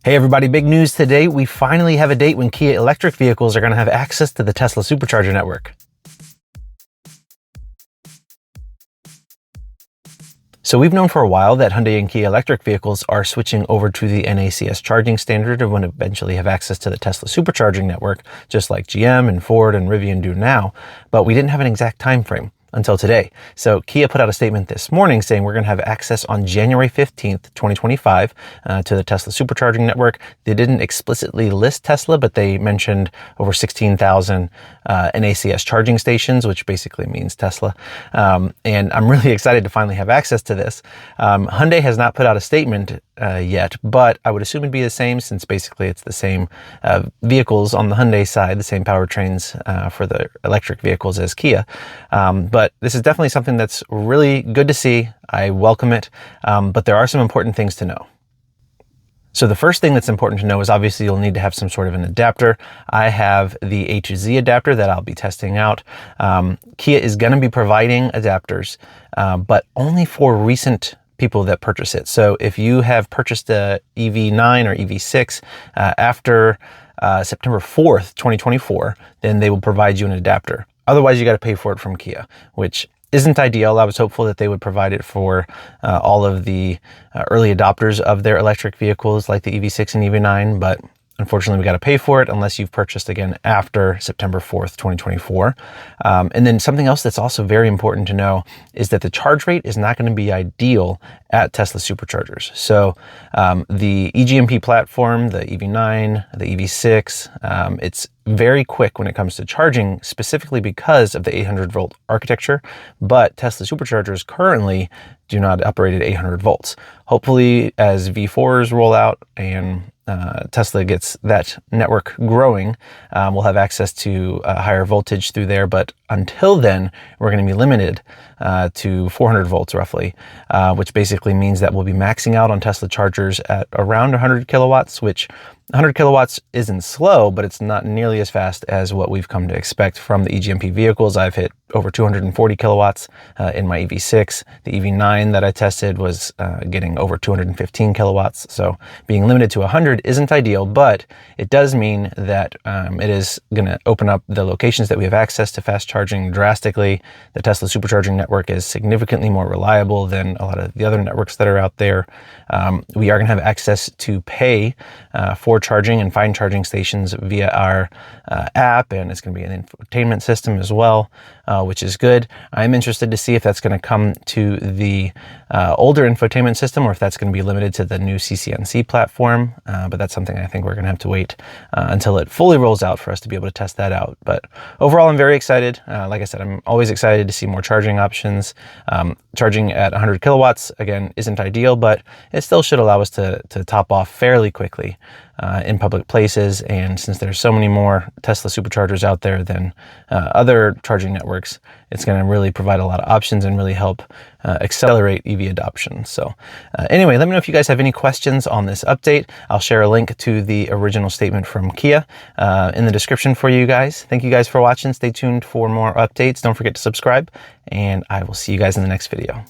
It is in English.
Hey everybody, big news today. We finally have a date when Kia electric vehicles are going to have access to the Tesla Supercharger network. So we've known for a while that Hyundai and Kia electric vehicles are switching over to the NACS charging standard and will eventually have access to the Tesla supercharging network, just like GM and Ford and Rivian do now, but we didn't have an exact time frame until today. So Kia put out a statement this morning saying we're going to have access on January 15th, 2025 to the Tesla supercharging network. They didn't explicitly list Tesla, but they mentioned over 16,000 NACS charging stations, which basically means Tesla. And I'm really excited to finally have access to this. Hyundai has not put out a statement yet, but I would assume it'd be the same since basically it's the same vehicles on the Hyundai side, the same powertrains for the electric vehicles as Kia. But this is definitely something that's really good to see. I welcome it, but there are some important things to know. So the first thing that's important to know is obviously you'll need to have some sort of an adapter. I have the A to Z adapter that I'll be testing out. Kia is going to be providing adapters, but only for recent people that purchase it. So if you have purchased a EV9 or EV6 after September 4th, 2024, then they will provide you an adapter. Otherwise, you got to pay for it from Kia, which isn't ideal. I was hopeful that they would provide it for all of the early adopters of their electric vehicles like the EV6 and EV9, but unfortunately, we got to pay for it unless you've purchased again after September 4th, 2024. And then something else that's also very important to know is that the charge rate is not going to be ideal at Tesla superchargers. So the eGMP platform, the EV9, the EV6, it's very quick when it comes to charging, specifically because of the 800 volt architecture, but Tesla superchargers currently do not operate at 800 volts. Hopefully, as V4s roll out and Tesla gets that network growing, we'll have access to higher voltage through there. But until then, we're going to be limited to 400 volts roughly, which basically means that we'll be maxing out on Tesla chargers at around 100 kilowatts, which 100 kilowatts isn't slow, but it's not nearly as fast as what we've come to expect from the eGMP vehicles. I've hit over 240 kilowatts in my EV6. The EV9 that I tested was getting over 215 kilowatts. So being limited to 100 isn't ideal, but it does mean that it is going to open up the locations that we have access to fast charging drastically. The Tesla supercharging network is significantly more reliable than a lot of the other networks that are out there. We are going to have access to pay for charging and find charging stations via our app, and it's going to be an infotainment system as well, which is good. I'm interested to see if that's going to come to the older infotainment system or if that's going to be limited to the new CCNC platform, but that's something I think we're going to have to wait until it fully rolls out for us to be able to test that out. But overall, I'm very excited. Like I said, I'm always excited to see more charging options. Charging at 100 kilowatts, again, isn't ideal, but it still should allow us to top off fairly quickly in public places. And since there's so many more Tesla superchargers out there than other charging networks, it's going to really provide a lot of options and really help accelerate EV adoption. So anyway, let me know if you guys have any questions on this update. I'll share a link to the original statement from Kia in the description for you guys. Thank you guys for watching. Stay tuned for more updates. Don't forget to subscribe, and I will see you guys in the next video.